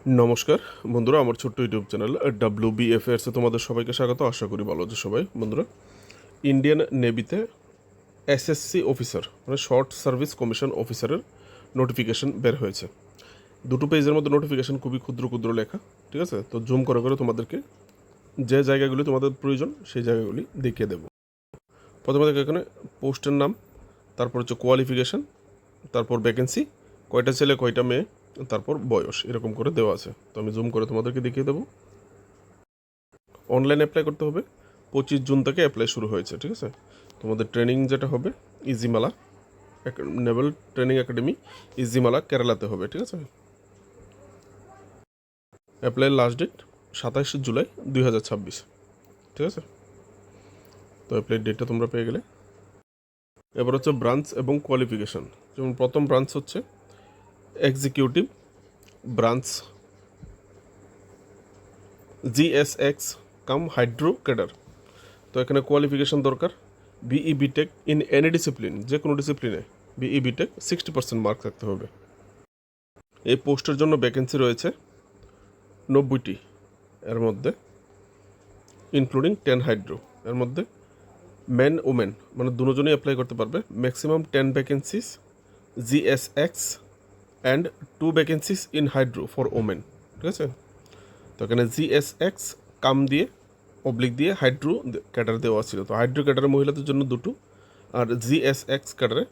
নমস্কার বন্ধুরা, আমার ছোট্ট ইউটিউব চ্যানেল WBFARS-এ তোমাদের সবাইকে স্বাগত। আশা করি ভালো আছে সবাই। বন্ধুরা, ইন্ডিয়ান নেভিতে SSC অফিসার মানে শর্ট সার্ভিস কমিশন অফিসারের নোটিফিকেশন বের হয়েছে। দুটো পেজের মধ্যে নোটিফিকেশন, খুবই ক্ষুদ্র ক্ষুদ্র লেখা, ঠিক আছে? তো জুম করে করে তোমাদেরকে যে জায়গাগুলি তোমাদের প্রয়োজন সেই জায়গাগুলি দেখিয়ে দেবো। প্রথমে দেখো এখানে পোস্টের নাম, তারপর হচ্ছে কোয়ালিফিকেশান, তারপর ভ্যাকেন্সি, কয়টা ছেলে কয়টা মেয়ে, তারপর বয়স, এরকম করে দেওয়া আছে। তো আমি জুম করে তোমাদেরকে দেখিয়ে দেবো। অনলাইন অ্যাপ্লাই করতে হবে। 25 জুন থেকে অ্যাপ্লাই শুরু হয়েছে, ঠিক আছে? তোমাদের ট্রেনিং যেটা হবে ইজিমালা নেভাল ট্রেনিং একাডেমি, ইজিমালা, কেরালাতে হবে, ঠিক আছে? অ্যাপ্লাইয়ের লাস্ট ডেট 27 জুলাই 2026, ঠিক আছে? তো অ্যাপ্লাই ডেটটা তোমরা পেয়ে গেলে। এবার হচ্ছে ব্রাঞ্চ এবং কোয়ালিফিকেশান। যেমন প্রথম ব্রাঞ্চ হচ্ছে এক্সিকিউটিভ ব্রাঞ্চ GSX কাম হাইড্রো ক্যাডার। তো এখানে কোয়ালিফিকেশান দরকার BE BTech in any discipline, যে কোনো ডিসিপ্লিনে BE BTech 60% মার্ক থাকতে হবে। এই পোস্টের জন্য ভ্যাকেন্সি রয়েছে 90টি, এর মধ্যে ইনক্লুডিং 10 হাইড্রো। এর মধ্যে মেন ওমেন মানে দুজনেই অ্যাপ্লাই করতে পারবে। Maximum 10 vacancies GSX and 2 vacancies in hydro for women, ঠিক আছে? তো এখানে GSX কাম দিয়ে অবলিক দিয়ে হাইড্রো ক্যাডার দেওয়া ছিল। তো হাইড্রো ক্যাডারে মহিলাদের জন্য 2টো, আর GSX ক্যাডারে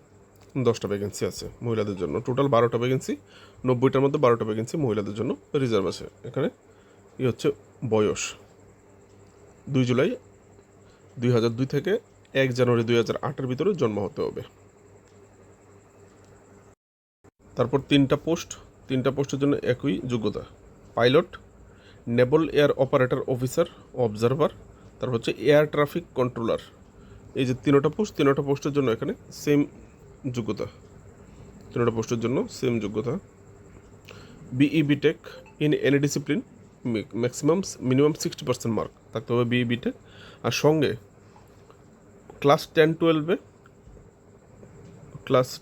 10টা ভ্যাকেন্সি আছে মহিলাদের জন্য। টোটাল 12টা ভ্যাকেন্সি, 90টার মধ্যে 12টা ভ্যাকেন্সি মহিলাদের জন্য রিজার্ভ আছে। এখানে হচ্ছে বয়স 2 জুলাই 2002 থেকে 1 জানুয়ারি 2008-এর ভিতরে জন্ম হতে হবে। তারপর তিনটা পোস্টের জন্য একই যোগ্যতা: pilot, naval air operator officer, observer, তারপর হচ্ছে এয়ার ট্রাফিক কন্ট্রোলার। এই যে তিনোটা পোস্টের জন্য এখানে সেম যোগ্যতা, তিনোটা পোস্টের জন্য সেম যোগ্যতা। BE BTech in any discipline, minimum 60% mark থাকতে হবে BE BTech। আর সঙ্গে ক্লাস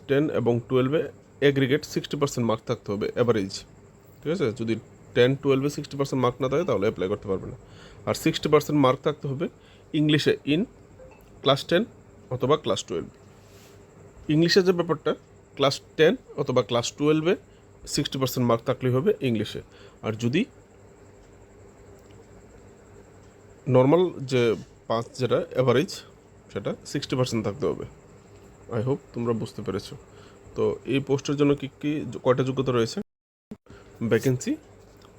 10 এবং 12-এ এগ্রিগেট 60% মার্ক থাকতে হবে অ্যাভারেজ, ঠিক আছে? যদি 10-12-এ 60% মার্ক না থাকে তাহলে অ্যাপ্লাই করতে পারবে না। আর 60% মার্ক থাকতে হবে ইংলিশে ইন ক্লাস 10 অথবা ক্লাস 12। ইংলিশের যে ব্যাপারটা, ক্লাস 10 অথবা ক্লাস 12-এ 60% মার্ক থাকলেই হবে ইংলিশে। আর যদি নর্মাল যে 5 যেটা অ্যাভারেজ, সেটা 60% থাকতে হবে। আই হোপ তোমরা বুঝতে পেরেছো। তো এই পোস্টের জন্য কয়টা যোগ্যতা রয়েছে? ভ্যাকেন্সি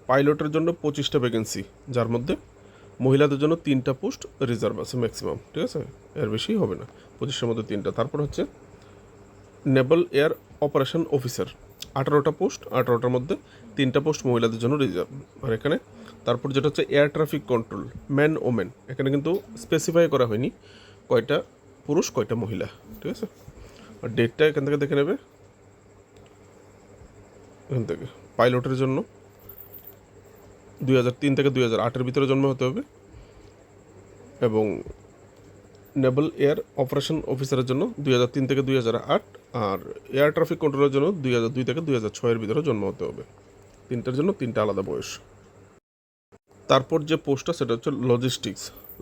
পাইলটের জন্য 25টা ভ্যাকেন্সি, যার মধ্যে মহিলাদের জন্য 3টা পোস্ট রিজার্ভ আছে ম্যাক্সিমাম, ঠিক আছে? এর বেশি হবে না, 25টার মধ্যে 3টা। তারপর হচ্ছে নেভাল এয়ার অপারেশন অফিসার, 18টা পোস্ট, 18টার মধ্যে 3টা পোস্ট মহিলাদের জন্য রিজার্ভ। আর এখানে তারপর যেটা হচ্ছে air traffic control, man women, এখানে কিন্তু স্পেসিফাই করা হয়নি কয়টা পুরুষ কয়টা মহিলা, ঠিক আছে? আর ডেটটা এখান থেকে দেখে নেবে। এখান থেকে পাইলটের জন্য 2003 থেকে 2008-এর ভিতরে জন্ম হতে হবে, এবং নেভাল এয়ার অপারেশন অফিসারের জন্য 2003 থেকে 2008, আর এয়ার ট্রাফিক কন্ট্রোলের জন্য 2002 থেকে 2006-এর ভিতরে জন্ম হতে হবে। তিনটার জন্য 3টা আলাদা বয়স। তারপর যে পোস্টটা সেটা হচ্ছে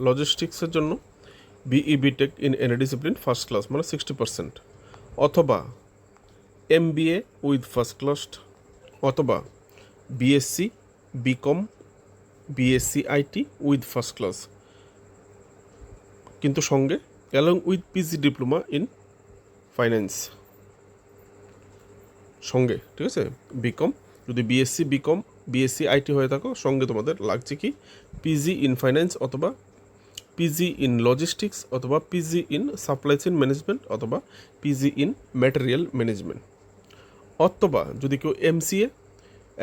লজিস্টিক্সের জন্য BE BTech in any discipline first class মানে 60%, অথবা MBA উইথ ফার্স্ট ক্লাস, অথবা BSc BCom BSc IT with first class, কিন্তু সঙ্গে along with PG diploma in finance সঙ্গে, ঠিক আছে? BCom, যদি BSc BCom BSc IT হয়ে থাকো, সঙ্গে তোমাদের লাগছে কি PG ইন ফাইন্যান্স, অথবা PG ইন লজিস্টিক্স, অথবা PG in supply chain management, অথবা PG ইন ম্যাটেরিয়াল ম্যানেজমেন্ট। অথবা যদি কেউ MCA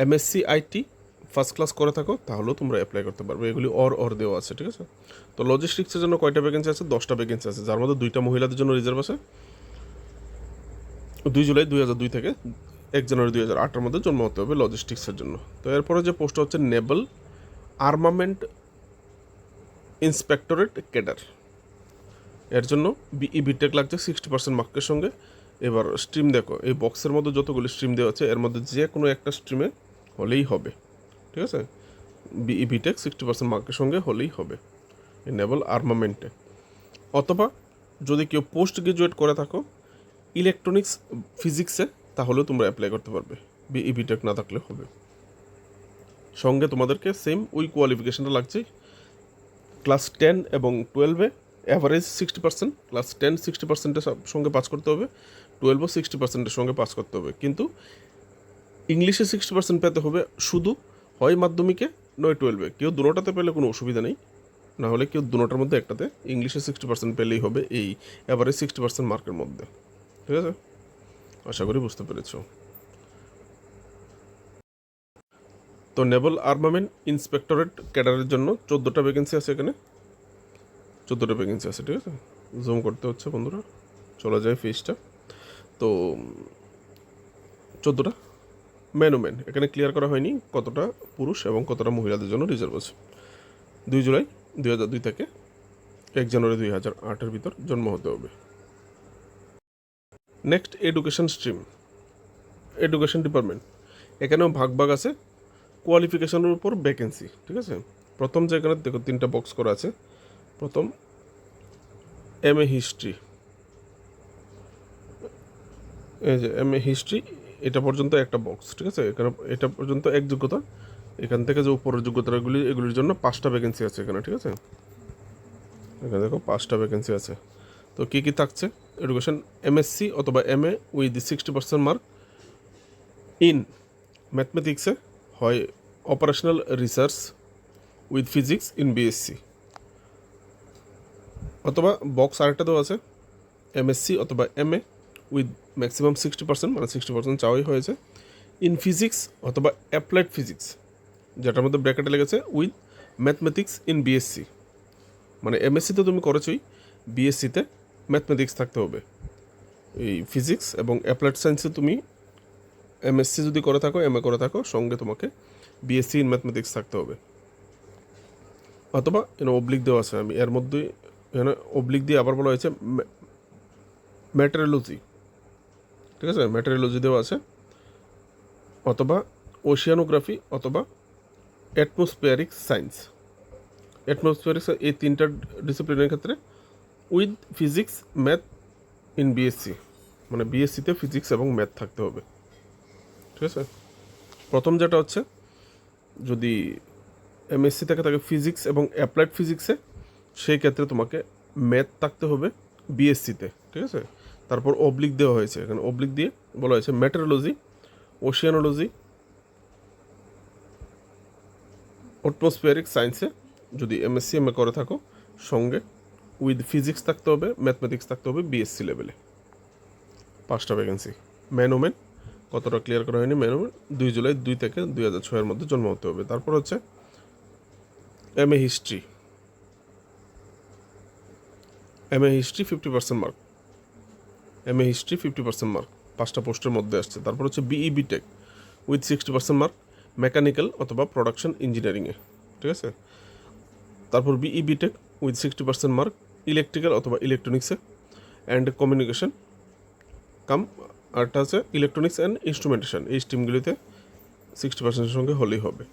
MSc IT first class করে থাকো তাহলেও তোমরা অ্যাপ্লাই করতে পারবে। এগুলি অর দেওয়া আছে, ঠিক আছে? তো লজিস্টিক্সের জন্য কয়টা ভ্যাকেন্সি আছে? 10টা ভ্যাকেন্সি আছে, যার মধ্যে 2টা মহিলাদের জন্য রিজার্ভ আছে। 2 জুলাই 2002 থেকে 1 জানুয়ারি 2008-এর মধ্যে জন্ম হতে হবে লজিস্টিক্সের জন্য। তো এরপরে যে পোস্টটা হচ্ছে নেভাল আর্মামেন্ট ইন্সপেক্টরেট ক্যাডার, এর জন্য BE BTech লাগছে 60% মার্কের সঙ্গে। এবার স্ট্রিম দেখো, এই বক্সের মধ্যে যতগুলি স্ট্রিম দেওয়া আছে এর মধ্যে যে কোনো একটা স্ট্রিমে হলেই হবে, ঠিক আছে, বিই বিটেক 60% মার্কের সঙ্গে হলেই হবে এই নেভাল আর্মামেন্টে। অথবা যদি কেউ পোস্ট গ্রাজুয়েট করে থাকো ইলেকট্রনিক্স ফিজিক্সে, তাহলেও তোমরা অ্যাপ্লাই করতে পারবে, বিই বিটেক না থাকলে হবে। সঙ্গে তোমাদেরকে সেম ওই কোয়ালিফিকেশনটা লাগছে, ক্লাস 10 এবং 12-এ অ্যাভারেজ 60%, ক্লাস 10 60%-এর সঙ্গে পাস করতে হবে, 12-ও 60%-এর সঙ্গে পাস করতে হবে। কিন্তু ইংলিশে 60% পেতে হবে শুধু, হয় মাধ্যমিকে নয় 12-এ, কেউ দুটোটাতে পেলে কোনো অসুবিধা নেই, না হলে কেউ দুটোটার মধ্যে একটাতে ইংলিশে 60% পেলেই হবে এই অ্যাভারেজ 60% মার্কের মধ্যে। ঠিক আছে, আশা করি বুঝতে পেরেছো। তো নেভাল আর্মামেন্ট ইন্সপেক্টরেট ক্যাডারের জন্য 14টা ভ্যাকেন্সি আছে এখানে, 14টা ভ্যাকেন্সি আছে। ঠিক আছে, জুম করতে হচ্ছে বন্ধুরা, চলে যায় ফিসটা। তো 14টা ম্যান ও ম্যান এখানে ক্লিয়ার করা হয়নি কতটা পুরুষ এবং কতটা মহিলাদের জন্য রিজার্ভ আছে। 2 জুলাই 2002 থেকে 1 জানুয়ারি 2008-এর ভিতর জন্ম হতে হবে। Next education stream, education department, এখানেও ভাগ ভাগ আছে কোয়ালিফিকেশনের উপর ভ্যাকেন্সি। ঠিক আছে, প্রথম যে এখানে দেখো 3টা বক্স করা আছে, প্রথম এমএ হিস্ট্রি, এই যে এমএ হিস্ট্রি, এটা পর্যন্ত একটা বক্স। ঠিক আছে, এখানে এটা পর্যন্ত এক যোগ্যতা, এখান থেকে যে উপরের যোগ্যতাগুলি এগুলির জন্য 5টা ভ্যাকেন্সি আছে এখানে। ঠিক আছে, এখানে দেখো 5টা ভ্যাকেন্সি আছে। তো কী কী থাকছে, এডুকেশন এমএসসি অথবা এমএ উইথ 60% মার্ক ইন ম্যাথমেটিক্সে, হয় operational research with physics in BSc, অথবা বক্স আরেকটা দেওয়া আছে এমএসসি অথবা এমএ উইথ ম্যাক্সিমাম 60%, মানে 60% চাওয়াই হয়েছে, ইন ফিজিক্স অথবা অ্যাপ্লাইড ফিজিক্স, যেটার মধ্যে ব্র্যাকেটে লেগেছে উইথ ম্যাথমেটিক্স ইন বিএসসি, মানে এমএসসিতে তুমি করেছই, বিএসসিতে ম্যাথমেটিক্স থাকতে হবে। এই ফিজিক্স এবং অ্যাপ্লাইড সায়েন্সে তুমি এমএসসি যদি করে থাকো, এমএ করে থাকো, সঙ্গে তোমাকে বিএসসি ইন ম্যাথমেটিক্স থাকতে হবে। অথবা এখানে অবলিক দেওয়া আছে, আমি এর মধ্যে এখানে অবলিক দিয়ে আবার বলা হয়েছে ম্যাটেরিওলজি। ঠিক আছে, ম্যাটেরিওলজি দেওয়া আছে, অথবা ওশিয়ানোগ্রাফি অথবা অ্যাটমসফিয়ারিক সায়েন্স। অ্যাটমসফিয়ারিক এই 3টা ডিসিপ্লিনের ক্ষেত্রে with physics math in BSc, মানে বিএসসিতে ফিজিক্স এবং ম্যাথ থাকতে হবে। ঠিক আছে, প্রথম যেটা হচ্ছে যদি এমএসসি থেকে থাকে ফিজিক্স এবং অ্যাপ্লাইড ফিজিক্সে, সেই ক্ষেত্রে তোমাকে ম্যাথ থাকতে হবে বিএসসিতে। ঠিক আছে, তারপর অবলিক দেওয়া হয়েছে, এখানে অবলিক দিয়ে বলা হয়েছে মেটেরোলজি, ওশিয়ানোলজি, অ্যাটমসফিয়ারিক সায়েন্সে যদি এমএসসি এমএ করে থাকো, সঙ্গে উইথ ফিজিক্স থাকতে হবে, ম্যাথমেটিক্স থাকতে হবে বিএসসি লেভেলে। 5টা ভ্যাকেন্সি। ম্যান ওমেন কতটা ক্লিয়ার করা হয়নি, ম্যান ওমেন 2 জুলাই 2 থেকে 2006-এর মধ্যে জন্ম হতে হবে। তারপর হচ্ছে MA history, MA history 50% mark, MA history 50% mark, 5টা পোস্টের মধ্যে আসছে। তারপর হচ্ছে BE BTech with 60% mark mechanical অথবা প্রোডাকশন ইঞ্জিনিয়ারিংয়ে। ঠিক আছে, তারপর BE BTech with 60% mark electrical অথবা ইলেকট্রনিক্সে অ্যান্ড কমিউনিকেশন কাম, আরটা আছে ইলেকট্রনিক্স অ্যান্ড ইনস্ট্রুমেন্টেশন, এই স্ট্রিমগুলিতে 60%-এর সঙ্গে হলেই হবে।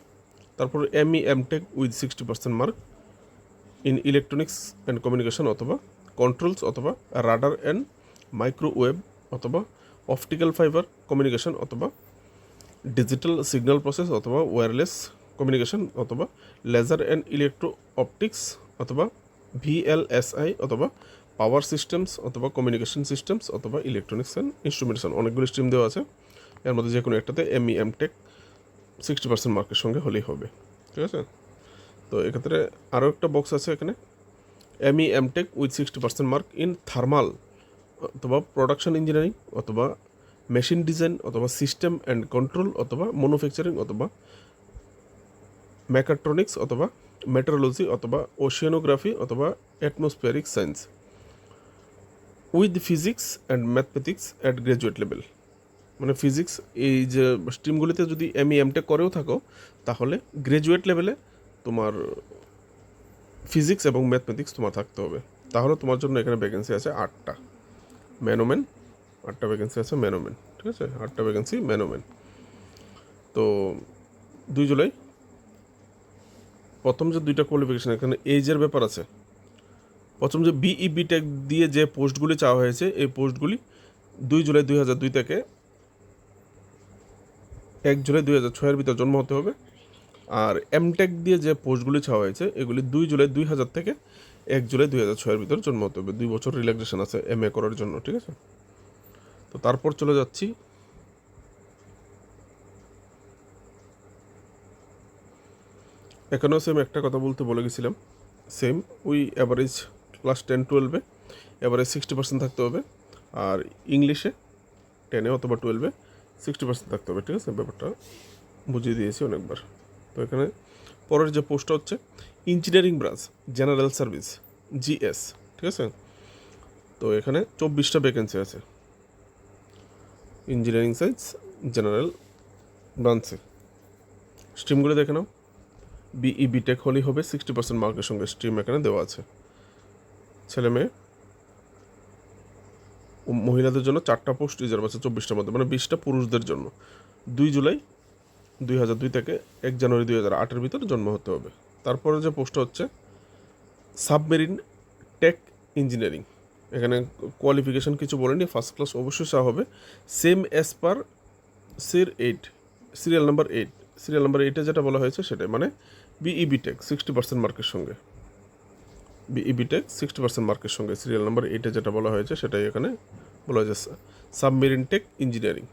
তারপর ME MTech with 60% mark in electronics and communication অথবা কন্ট্রোলস অথবা রাডার অ্যান্ড মাইক্রোওয়েভ অথবা অপটিক্যাল ফাইবার কমিউনিকেশন অথবা ডিজিটাল সিগন্যাল প্রসেস অথবা ওয়্যারলেস কমিউনিকেশন অথবা লেজার অ্যান্ড ইলেকট্রো অপটিক্স অথবা ভিএলএসআই অথবা পাওয়ার সিস্টেমস অথবা কমিউনিকেশন সিস্টেমস অথবা ইলেকট্রনিক্স অ্যান্ড ইনস্ট্রুমেন্টেশন, অনেকগুলো স্ট্রিম দেওয়া আছে, এর মধ্যে যে কোনো একটাতে এমই এমটেক 60% মার্কের সঙ্গে হলেই হবে। ঠিক আছে, তো এক্ষেত্রে আরও একটা বক্স আছে এখানে ME MTech with 60% mark in thermal অথবা প্রোডাকশন ইঞ্জিনিয়ারিং অথবা মেশিন ডিজাইন অথবা সিস্টেম অ্যান্ড কন্ট্রোল অথবা ম্যানুফ্যাকচারিং অথবা মেকাট্রনিক্স অথবা মেট্রোলজি অথবা ওশিয়ানোগ্রাফি অথবা atmospheric science with physics and mathematics at graduate level, মানে ফিজিক্স এই যে স্ট্রিমগুলিতে যদি এমই এমটেক করেও থাকো, তাহলে গ্র্যাজুয়েট লেভেলে তোমার ফিজিক্স এবং ম্যাথমেটিক্স তোমার থাকতে হবে। তাহলে তোমার জন্য এখানে ভ্যাকেন্সি আছে 8টা ম্যানোমেন, 8টা ভ্যাকেন্সি আছে ম্যানোমেন। ঠিক আছে, 8টা ভ্যাকেন্সি ম্যানোমেন। তো 2 জুলাই প্রথম যে দুইটা কোয়ালিফিকেশন, এখানে এজের ব্যাপার আছে। প্রথম যে বিই বিটেক দিয়ে যে পোস্টগুলি চাওয়া হয়েছে, এই পোস্টগুলি 2 জুলাই 2002 থেকে 1 জুলাই 2006-এর ভিতর জন্ম হতে হবে। আর এমটেক দিয়ে যে পোস্টগুলি চাওয়া হয়েছে, এগুলি 2 জুলাই 2000 থেকে 1 জুলাই 2006-এর ভিতর জন্ম হতে হবে। 2 বছর রিল্যাক্সেশন আছে এমএ করার জন্য, ঠিক আছে। তো তারপর চলে যাচ্ছি এখানেও সেম একটা কথা বলতে বলে গেছিলাম, সেম ওই অ্যাভারেজ ক্লাস 10-12-এ অ্যাভারেজ 60% থাকতে হবে, আর ইংলিশে 10-এ অথবা 12-এ 60% থাকতে হবে, ঠিক আছে। ব্যাপারটা বুঝিয়ে দিয়েছি অনেকবার। তো এখানে পরের যে পোস্টটা হচ্ছে engineering branch general service, GS, ঠিক আছে। তো এখানে 24টা ভ্যাকেন্সি আছে ইঞ্জিনিয়ারিং সায়েন্স জেনারেল ব্রাঞ্চে। স্ট্রিমগুলো দেখে নাও। বিই বিটেক হলেই হবে, 60% মার্কের সঙ্গে স্ট্রিম এখানে দেওয়া আছে। ছেলে মেয়ে মহিলাদের জন্য 4টা পোস্ট রিজার্ভ আছে 24টার মধ্যে, মানে 20টা পুরুষদের জন্য। 2 জুলাই 2002 থেকে 1 জানুয়ারি 2008-এর ভিতর জন্ম হতে হবে। তারপরে যে পোস্টটা হচ্ছে সাবমেরিন টেক ইঞ্জিনিয়ারিং। এখানে কোয়ালিফিকেশন কিছু বলেনি, ফার্স্ট ক্লাস অবশ্যই চাওয়া হবে, same as per serial number 8। Serial number 8-এ যেটা বলা হয়েছে সেটাই, মানে বিই বিটেক 60% মার্কের সঙ্গে, বিই বিটেক 60% মার্কের সঙ্গে সিরিয়াল নাম্বার 8-এ যেটা বলা হয়েছে সেটাই এখানে বলা হয়েছে, submarine tech engineering.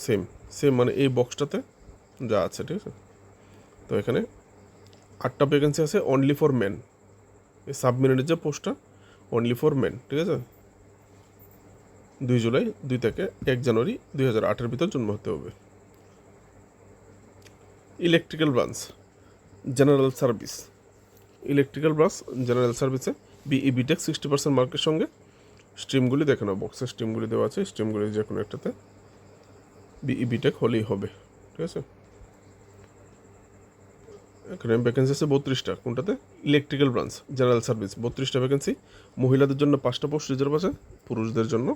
Same same মানে এই বক্সটাতে যা আছে, ঠিক আছে। তো এখানে 8টা ভ্যাকেন্সি আছে অনলি ফর মেন। এই সাবমেরিনের যে পোস্টটা অনলি ফর মেন, ঠিক আছে। 2 জুলাই 2 থেকে 1 জানুয়ারি 2008-এর ভিতর জন্ম হতে হবে। Electrical branch general service, electrical branch general সার্ভিসে বিই বিটেক 60% মার্কের সঙ্গে। স্ট্রিমগুলি দেখে নাও, বক্সের স্ট্রিমগুলি দেওয়া আছে, স্ট্রিমগুলি যে কোনো একটাতে বিই বিটেক হলেই হবে, ঠিক আছে। এখানে ভ্যাকেন্সি আছে 32টা, কোনটাতে? ইলেকট্রিক্যাল ব্রাঞ্চ জেনারেল সার্ভিস, 32টা ভ্যাকেন্সি। মহিলাদের জন্য 5টা পোস্ট রিজার্ভ আছে, পুরুষদের জন্য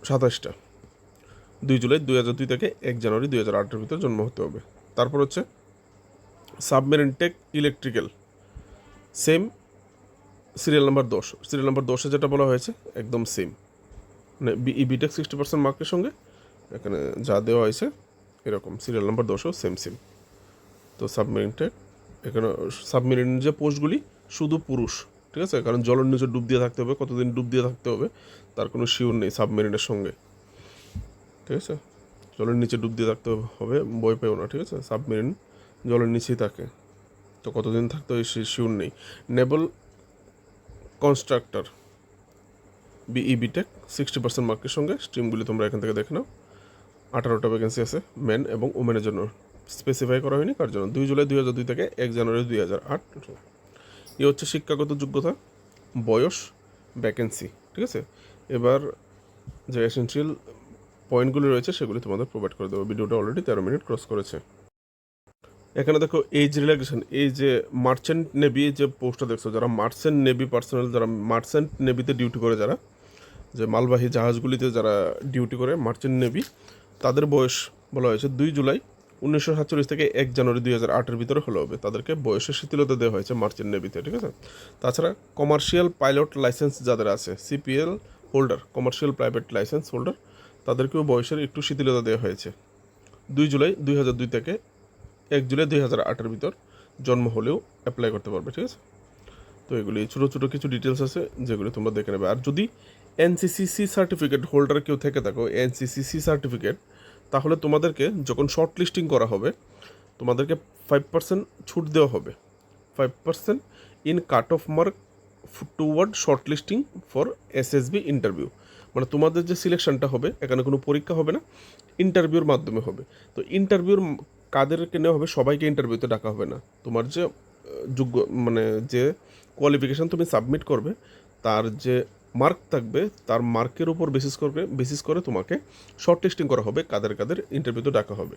27টা। 2 জুলাই 2002 থেকে 1 জানুয়ারি 2008-এর ভিতর জন্ম হতে হবে। তারপর হচ্ছে submarine tech electrical, same serial number 10। Serial number 10-এ যেটা বলা হয়েছে একদম সেম, মানে বিই বিটেক 60% মার্কের সঙ্গে এখানে যা দেওয়া হয়েছে এরকম, সিরিয়াল নাম্বার 10-ও সেম সেম। তো সাবমেরিন টেক, এখানে সাবমেরিন যে পোস্টগুলি শুধু পুরুষ, ঠিক আছে, কারণ জলের নিচে ডুব দিয়ে থাকতে হবে, কতদিন ডুব দিয়ে থাকতে হবে তার কোনো শিওর নেই সাবমেরিনের সঙ্গে, ঠিক আছে। জলের নিচে ডুব দিয়ে থাকতে হবে, ভয় পেও না, ঠিক আছে। সাবমেরিন জলের নিচেই থাকে, তো কতদিন থাকতে হয় সে শিওর নেই। নেভেল কনস্ট্রাক্টর বিই বিটেক 60% মার্কের সঙ্গে। স্ট্রিমগুলি তোমরা এখান থেকে দেখে নাও। 18টা ভ্যাকেন্সি আছে মেন এবং ওমেনের জন্য, স্পেসিফাই করা হয়নি কার জন্য। 2 জুলাই 2002 থেকে 1 জানুয়ারি 2008। এ হচ্ছে শিক্ষাগত যোগ্যতা, বয়স, ভ্যাকেন্সি, ঠিক আছে। এবার যে এসেনশিয়াল পয়েন্টগুলি রয়েছে সেগুলি তোমাদের প্রোভাইড করে দেবো। ভিডিওটা অলরেডি 13 মিনিট ক্রস করেছে। এখানে দেখো এজ রিল্যাক্সেশন, এই যে মার্চেন্ট নেভি যে পোস্টটা দেখছো, যারা মার্চেন্ট নেভি পার্সোনাল, যারা মার্চেন্ট নেভিতে ডিউটি করে, যারা যে মালবাহী জাহাজগুলিতে যারা ডিউটি করে মার্চেন্ট নেভি, তাদের বয়স বলা হয়েছে 2 জুলাই 1947 থেকে 1 জানুয়ারি 2008-এর ভিতরে হলে হবে। তাদেরকে বয়সের শিথিলতা দেওয়া হয়েছে মার্চেন্ট নেভিতে, ঠিক আছে। তাছাড়া কমার্শিয়াল পাইলট লাইসেন্স যাদের আছে, CPL holder, commercial private licence holder, তাদেরকেও বয়সের একটু শিথিলতা দেওয়া হয়েছে। 2 জুলাই 2002 থেকে 1 জুলাই 2008-এর ভিতর জন্ম হলেও অ্যাপ্লাই করতে পারবে, ঠিক আছে। তো এগুলি ছোটো ছোটো কিছু ডিটেলস আছে যেগুলি তোমরা দেখে নেবে। আর যদি এনসিসিসি সার্টিফিকেট হোল্ডার কেউ থেকে থাকো, এনসিসিসি সার্টিফিকেট, তাহলে তোমাদেরকে যখন শর্ট লিস্টিং করা হবে তোমাদেরকে 5% ছুট দেওয়া হবে, 5% in cut off mark toward short listing for SSB interview. মানে তোমাদের যে সিলেকশনটা হবে, এখানে কোনো পরীক্ষা হবে না, ইন্টারভিউর মাধ্যমে হবে। তো ইন্টারভিউর কাদেরকে নেওয়া হবে? সবাইকে ইন্টারভিউতে ডাকা হবে না। তোমার যে যোগ্য, মানে যে কোয়ালিফিকেশান তুমি সাবমিট করবে, তার যে মার্ক থাকবে, তার মার্কের উপর বেসিস করে তোমাকে শর্ট লিস্টিং করা হবে, কাদের কাদের ইন্টারভিউতে ডাকা হবে।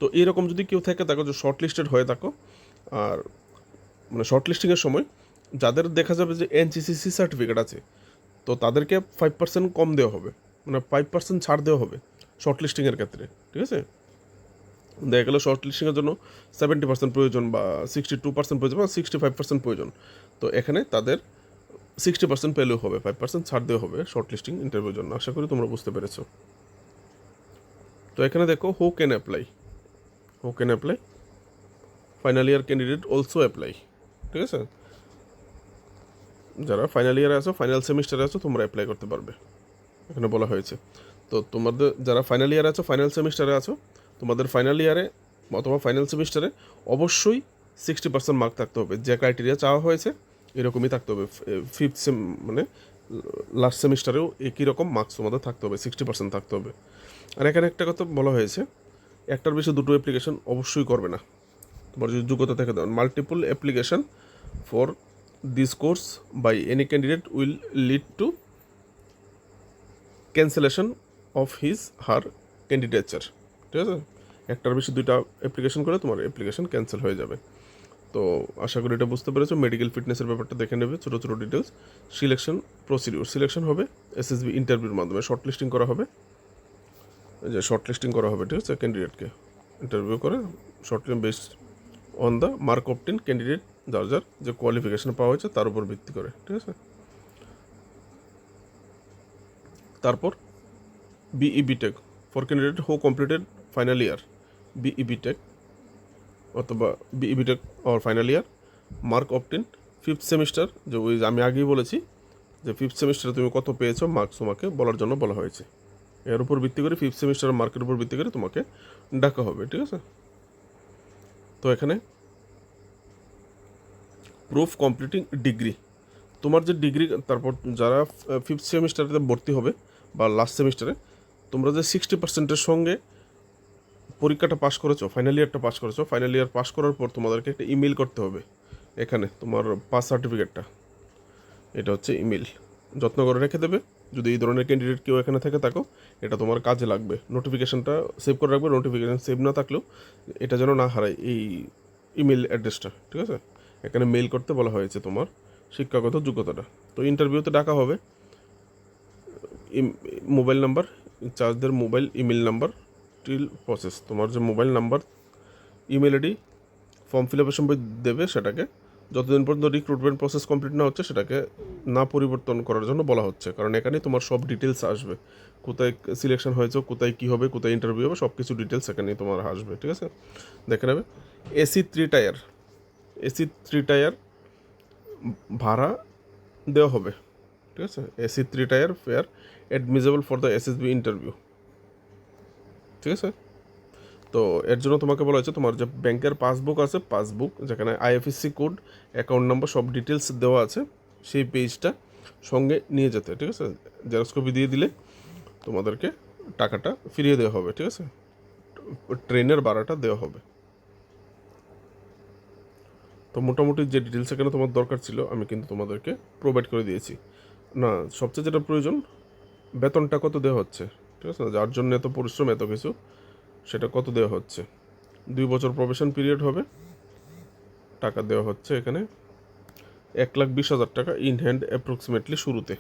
তো এরকম যদি কেউ থেকে থাকো যে শর্ট লিস্টেড হয়ে থাকো, আর মানে শর্ট লিস্টিংয়ের সময় যাদের দেখা যাবে যে এনসিসিসি সার্টিফিকেট আছে, তো তাদেরকে 5% কম দেওয়া হবে, মানে 5% ছাড় দেওয়া হবে শর্ট লিস্টিংয়ের ক্ষেত্রে, ঠিক আছে। দেখা গেলো শর্ট লিস্টিংয়ের জন্য 70% প্রয়োজন বা 62% প্রয়োজন বা 65% প্রয়োজন। তো এখানে তাদের 60% পেলেও হবে, 5% ছাড় দেওয়া হবে শর্ট লিস্টিং ইন্টারভিউর জন্য। আশা করি তোমরা বুঝতে পেরেছো। তো এখানে দেখো who can apply, final year candidate also apply. ঠিক আছে, যারা ফাইনাল ইয়ারে আছো, ফাইনাল সেমিস্টারে আছো, তোমরা অ্যাপ্লাই করতে পারবে, এখানে বলা হয়েছে। তো তোমাদের যারা ফাইনাল ইয়ারে আছো, ফাইনাল সেমিস্টারে আছো, তোমাদের ফাইনাল ইয়ারে অথবা ফাইনাল সেমিস্টারে অবশ্যই 60% মার্ক থাকতে হবে। যে ক্রাইটেরিয়া চাওয়া হয়েছে এরকমই থাকতে হবে। ফিফথ মানে লাস্ট সেমিস্টারেও একই রকম মার্কস তোমাদের থাকতে হবে, 60% থাকতে হবে। আর এখানে একটা কথা বলা হয়েছে, একটার বেশি দুটো অ্যাপ্লিকেশন অবশ্যই করবে না। তোমার যদি যোগ্যতা থেকে then, multiple application for this course by any candidate will lead to cancellation of his her candidature. ঠিক আছে, একটার বেশি দুইটা অ্যাপ্লিকেশন করে তোমার অ্যাপ্লিকেশন ক্যান্সেল হয়ে যাবে। তো আশা করি এটা বুঝতে পেরেছো। মেডিকেল ফিটনেসের ব্যাপারটা দেখে নেবে, ছোটো ছোটো ডিটেলস। সিলেকশন হবে এসএসবি ইন্টারভিউর মাধ্যমে, শর্ট লিস্টিং করা হবে, ঠিক আছে, ক্যান্ডিডেটকে ইন্টারভিউ করে shortlist based on the mark obtain candidate, যার যার যে কোয়ালিফিকেশন পাওয়া হয়েছে তার উপর ভিত্তি করে। ঠিক আছে, তারপর BE BTech for candidate who completed final year, BE BTech অথবা BE BTech or final year, mark obtain fifth semester. যে ওই আমি আগেই বলেছি যে ফিফথ সেমিস্টারে তুমি কত পেয়েছো মার্কস তোমাকে বলার জন্য বলা হয়েছে। এর উপর ভিত্তি করে ফিফথ সেমিস্টারের মার্কের উপর ভিত্তি করে তোমাকে ডাকা হবে। ঠিক আছে, তো এখানে প্রুফ কমপ্লিটিং ডিগ্রি, তোমার যে ডিগ্রি, তারপর যারা ফিফথ সেমিস্টারে ভর্তি হবে বা লাস্ট সেমিস্টারে, তোমরা যে 60%-এর সঙ্গে পরীক্ষাটা পাস করেছো, ফাইনাল ইয়ারটা পাস করেছো, ফাইনাল ইয়ার পাস করার পর তোমাদেরকে একটা ইমেল করতে হবে। এখানে তোমার পাস সার্টিফিকেটটা, এটা হচ্ছে ইমেল, যত্ন করে রেখে দেবে। যদি এই ধরনের ক্যান্ডিডেট কেউ এখানে থেকে থাকো, এটা তোমার কাজে লাগবে। নোটিফিকেশানটা সেভ করে রাখবে, নোটিফিকেশান সেভ না থাকলেও এটা যেন না হারায় এই ইমেল অ্যাড্রেসটা। ঠিক আছে, এখানে মেল করতে বলা হয়েছে তোমার শিক্ষাগত যোগ্যতাটা। তো ইন্টারভিউতে ডাকা হবে, মোবাইল নাম্বার, ইনচার্জদের mobile, email number till process, তোমার যে mobile number, email ID form fill আপের সময় দেবে, সেটাকে যতদিন পর্যন্ত রিক্রুটমেন্ট প্রসেস কমপ্লিট না হচ্ছে সেটাকে না পরিবর্তন করার জন্য বলা হচ্ছে। কারণ এখানে তোমার সব ডিটেলস আসবে, কোথায় সিলেকশন হয়েছে, কোথায় কী হবে, কোথায় ইন্টারভিউ হবে, সব কিছু ডিটেলস এখানে তোমার আসবে। ঠিক আছে, দেখে নেবে। এসি 3 টায়ার ভাড়া দেওয়া হবে। ঠিক আছে, AC 3 tier fare admissible for the SSB interview. ঠিক আছে, তো এর জন্য তোমাকে বলা হয়েছে তোমার যে ব্যাংকের পাসবুক আছে, পাসবুক যেখানে আইএফএসসি কোড, অ্যাকাউন্ট নাম্বার, সব ডিটেলস দেওয়া আছে, সেই পেজটা সঙ্গে নিয়ে যেতে। ঠিক আছে, জেরক্স কপি দিয়ে দিলে তোমাদেরকে টাকাটা ফিরিয়ে দেওয়া হবে। ঠিক আছে, ট্রেনের ভাড়াটা দেওয়া হবে। তো মোটামুটি যে ডিটেলস এখানে তোমার দরকার ছিল আমি কিন্তু তোমাদেরকে প্রোভাইড করে দিয়েছি। না, সবচেয়ে যেটা প্রয়োজন, বেতনটা কত দেওয়া হচ্ছে। ঠিক আছে, যার জন্য এত পরিশ্রম, এত কিছু, সেটা কত দেওয়া হচ্ছে। 2 বছর প্রবেশন পিরিয়ড হবে, টাকা দেওয়া হচ্ছে এখানে 1,20,000 টাকা ইন হ্যান্ড অ্যাপ্রক্সিমেটলি শুরুতে।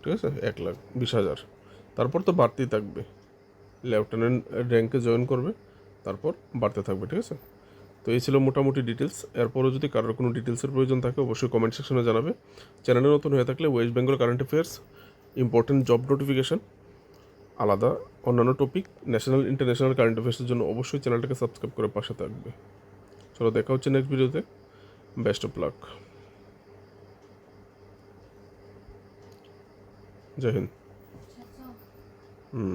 ঠিক আছে, 1,20,000, তারপর তো বাড়তেই থাকবে। লেফটেন্যান্ট র্যাঙ্কে জয়েন করবে, তারপর বাড়তে থাকবে। ঠিক আছে, তো এই ছিল মোটামুটি ডিটেলস। এরপরও যদি কারোর কোনো ডিটেলসের প্রয়োজন থাকে অবশ্যই কমেন্ট সেকশনে জানাবে। চ্যানেলে নতুন হয়ে থাকলে West Bengal current affairs, important job notification, আলাদা অন্যান্য টপিক, ন্যাশনাল ইন্টারন্যাশনাল কারেন্ট অ্যাফেয়ার্সের জন্য অবশ্যই চ্যানেলটাকে সাবস্ক্রাইব করে পাশে থাকবে। চলো, দেখা হচ্ছে নেক্সট ভিডিওতে। বেস্ট অফ লাক, জয় হিন্দ।